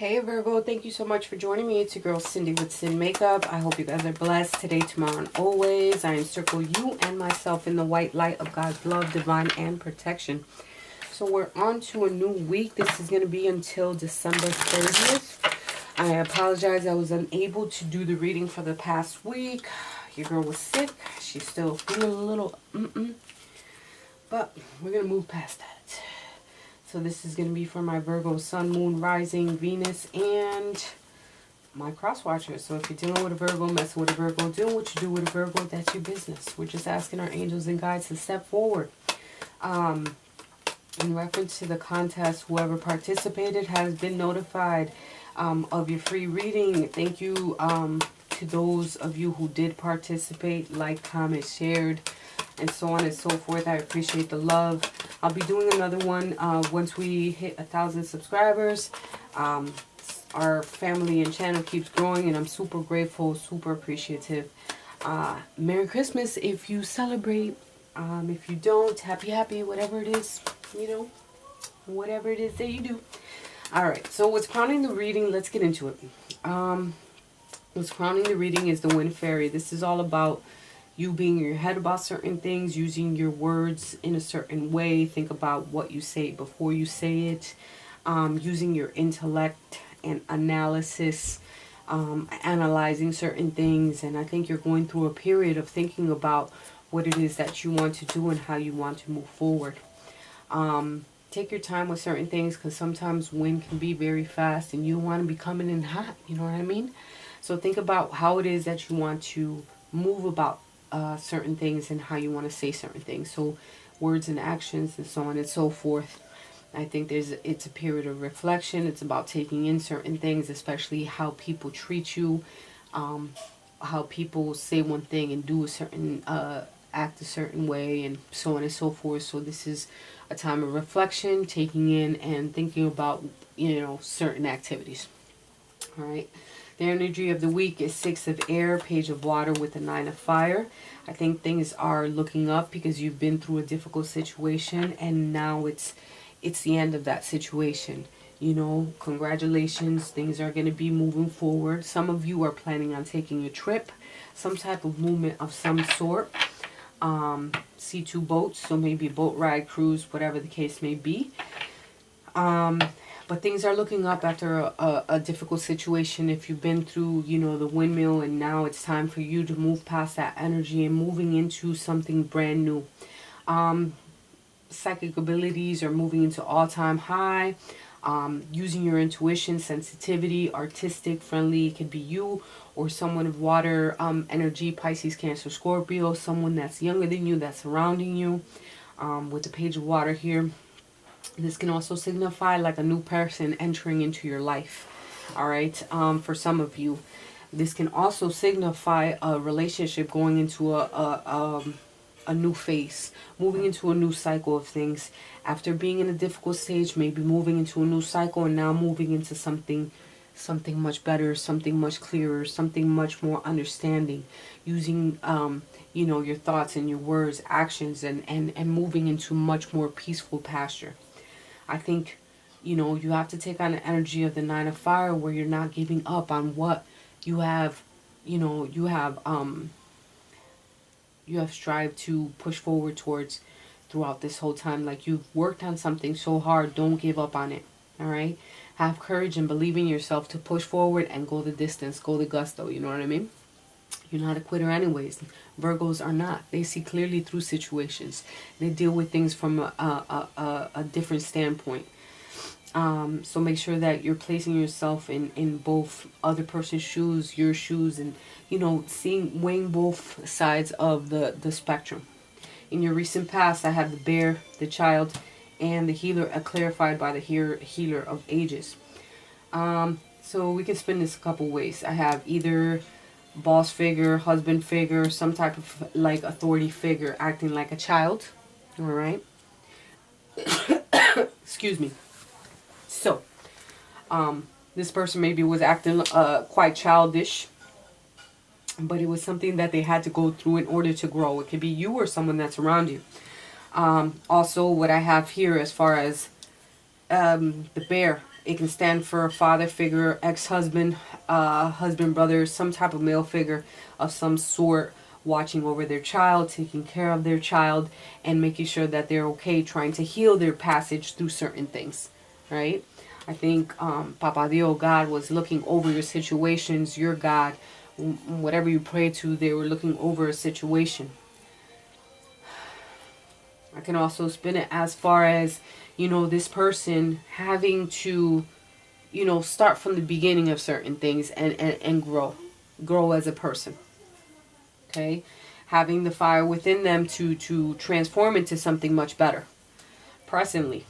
Hey Virgo, thank you so much for joining me. It's your girl Cindy with Sin Makeup. I hope you guys are blessed today, tomorrow, and always. I encircle you and myself in the white light of God's love, divine, and protection. So we're on to a new week. This is going to be until December 30th. I apologize. I was unable to do the reading for the past week. Your girl was sick. She's still feeling a little but we're going to move past that. So this is going to be for my Virgo, Sun, Moon, Rising, Venus, and my cross watchers. So if you're dealing with a Virgo, messing with a Virgo, doing what you do with a Virgo, that's your business. We're just asking our angels and guides to step forward. In reference to the contest, whoever participated has been notified of your free reading. Thank you to those of you who did participate, like, comment, shared, and so on and so forth. I appreciate the love. I'll be doing another one once we hit 1,000 subscribers. Our family and channel keeps growing, and I'm super grateful, super appreciative. Merry Christmas if you celebrate. If you don't, happy, whatever it is, you know, whatever it is that you do. Alright, so what's crowning the reading, let's get into it. What's crowning the reading is the Wind Fairy. This is all about you being in your head about certain things, using your words in a certain way. Think about what you say before you say it. Using your intellect and analysis, analyzing certain things. And I think you're going through a period of thinking about what it is that you want to do and how you want to move forward. Take your time with certain things, because sometimes wind can be very fast and you don't want to be coming in hot. You know what I mean? So think about how it is that you want to move about certain things and how you want to say certain things. So words and actions and so on and so forth. I think it's a period of reflection. It's about taking in certain things, especially how people treat you, how people say one thing and do a certain act a certain way, and so on and so forth. So this is a time of reflection, taking in and thinking about, you know, certain activities. All right. The energy of the week is 6 of Air, Page of Water with the 9 of Fire. I think things are looking up because you've been through a difficult situation, and now it's the end of that situation. You know, congratulations. Things are going to be moving forward. Some of you are planning on taking a trip, some type of movement of some sort. C2 boats, so maybe a boat ride, cruise, whatever the case may be. But things are looking up after a difficult situation. If you've been through, you know, the windmill, and now it's time for you to move past that energy and moving into something brand new. Psychic abilities are moving into all-time high. Using your intuition, sensitivity, artistic, friendly. It could be you or someone of water energy, Pisces, Cancer, Scorpio, someone that's younger than you, that's surrounding you. With the Page of Water here, this can also signify like a new person entering into your life. All right. For some of you, this can also signify a relationship going into a new phase, moving into a new cycle of things. After being in a difficult stage, maybe moving into a new cycle, and now moving into something much better, something much clearer, something much more understanding, using you know, your thoughts and your words, actions, and moving into much more peaceful pasture. I think, you know, you have to take on the energy of the 9 of Fire, where you're not giving up on what you have, you know, you have strived to push forward towards throughout this whole time. Like, you've worked on something so hard. Don't give up on it. All right. Have courage and believe in yourself to push forward and go the distance, go the gusto. You know what I mean? You're not a quitter anyways. Virgos are not. They see clearly through situations. They deal with things from a different standpoint. So make sure that you're placing yourself in both other person's shoes, your shoes, and, you know, weighing both sides of the spectrum. In your recent past, I have the Bear, the Child, and the Healer, clarified by the Healer of Ages. So we can spin this a couple ways. I have either boss figure, husband figure, some type of like authority figure acting like a child. All right. Excuse me. So, this person maybe was acting quite childish, but it was something that they had to go through in order to grow. It could be you or someone that's around you. Also, what I have here as far as the Bear It can stand for a father figure, ex-husband, husband, brother, some type of male figure of some sort, watching over their child, taking care of their child, and making sure that they're okay, trying to heal their passage through certain things, right? I think Papa Dio, God, was looking over your situations, your God, whatever you pray to, they were looking over a situation. I can also spin it as far as, this person having to, start from the beginning of certain things and grow as a person. Okay? Having the fire within them to transform into something much better. Presently,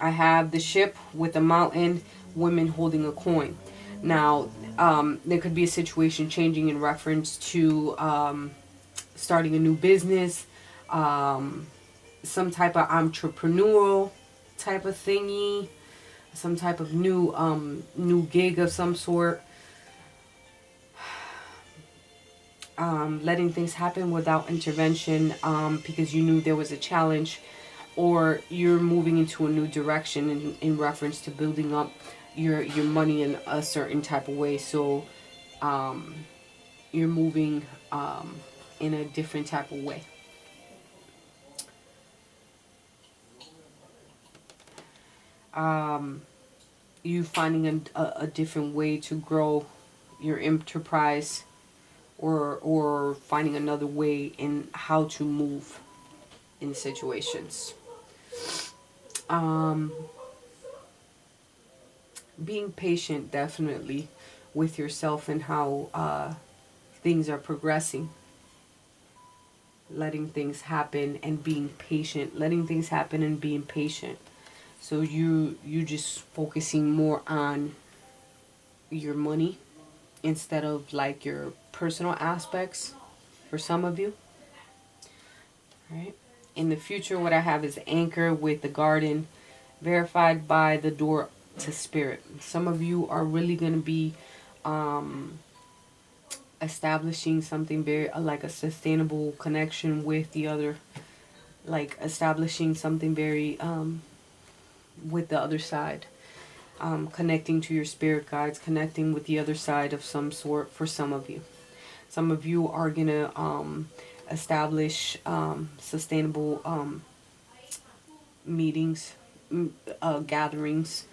I have the ship with a mountain, women holding a coin. Now, there could be a situation changing in reference to starting a new business, some type of entrepreneurial type of thingy, some type of new gig of some sort. Letting things happen without intervention because you knew there was a challenge, or you're moving into a new direction in reference to building up your money in a certain type of way. So you're moving in a different type of way. You finding a different way to grow your enterprise, or finding another way in how to move in situations. Being patient, definitely, with yourself and how things are progressing. Letting things happen and being patient. Letting things happen and being patient. So you just focusing more on your money instead of like your personal aspects for some of you. Right? In the future, what I have is anchor with the garden, verified by the door to spirit. Some of you are really going to be establishing something very like a sustainable connection with the other, like establishing something very with the other side, connecting to your spirit guides, connecting with the other side of some sort for some of you. Some of you are going to establish sustainable meetings, gatherings,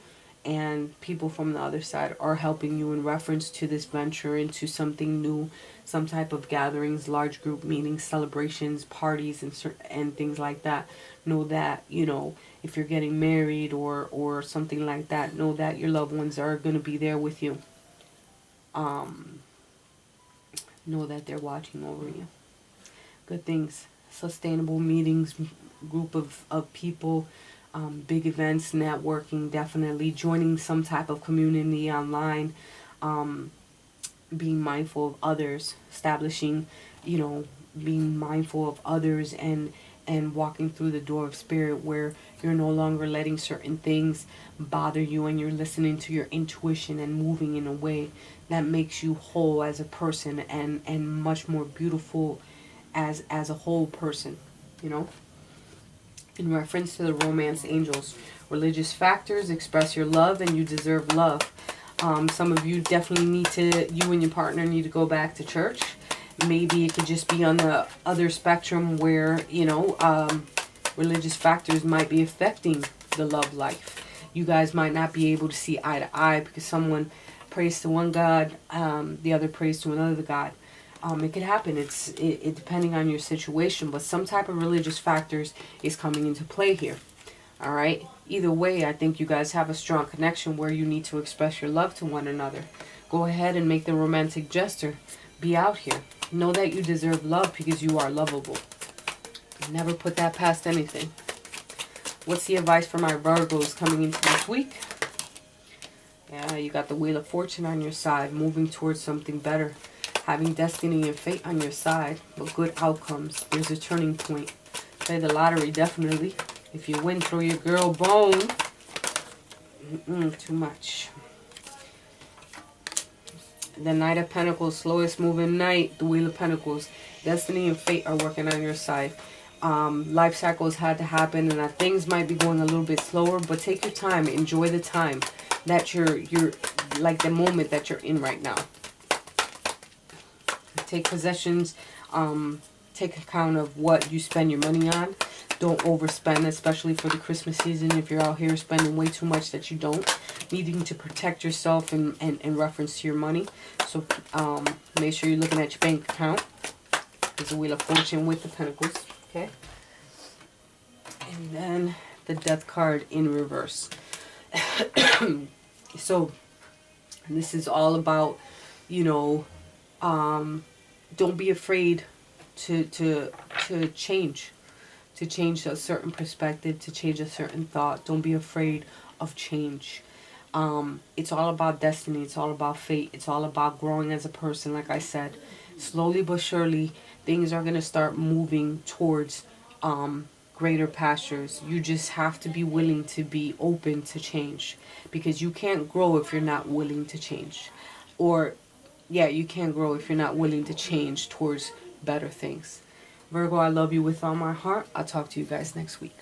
and people from the other side are helping you in reference to this venture into something new, some type of gatherings, large group meetings, celebrations, parties, and things like that. Know that, if you're getting married or something like that, know that your loved ones are going to be there with you. Know that they're watching over you. Good things. Sustainable meetings, group of people, big events, networking, definitely. Joining some type of community online, being mindful of others, establishing, being mindful of others and walking through the door of spirit where you're no longer letting certain things bother you and you're listening to your intuition and moving in a way that makes you whole as a person and much more beautiful as a whole person, In reference to the romance angels, religious factors, express your love and you deserve love. Some of you definitely you and your partner need to go back to church. Maybe it could just be on the other spectrum where, religious factors might be affecting the love life. You guys might not be able to see eye to eye because someone prays to one God, the other prays to another God. It could happen. It depending on your situation, but some type of religious factors is coming into play here. All right. Either way, I think you guys have a strong connection where you need to express your love to one another. Go ahead and make the romantic gesture. Be out here. Know that you deserve love because you are lovable. Never put that past anything. What's the advice for my Virgos coming into this week? Yeah, you got the Wheel of Fortune on your side, moving towards something better. Having destiny and fate on your side, but good outcomes. There's a turning point. Play the lottery, definitely. If you win, throw your girl bone. Too much. The Knight of Pentacles, slowest moving knight. The Wheel of Pentacles. Destiny and fate are working on your side. Life cycles had to happen and that things might be going a little bit slower, but take your time. Enjoy the time. that you're like the moment that you're in right now. Take possessions, take account of what you spend your money on. Don't overspend, especially for the Christmas season. If you're out here spending way too much that you don't, needing to protect yourself in reference to your money. So make sure you're looking at your bank account. There's a Wheel of Fortune with the Pentacles. Okay. And then the Death card in reverse. So this is all about, you know, don't be afraid to change. To change a certain perspective, to change a certain thought. Don't be afraid of change. It's all about destiny. It's all about fate. It's all about growing as a person. Like I said, slowly but surely, things are going to start moving towards greater pastures. You just have to be willing to be open to change. Because you can't grow if you're not willing to change. Or, yeah, you can't grow if you're not willing to change towards better things. Virgo, I love you with all my heart. I'll talk to you guys next week.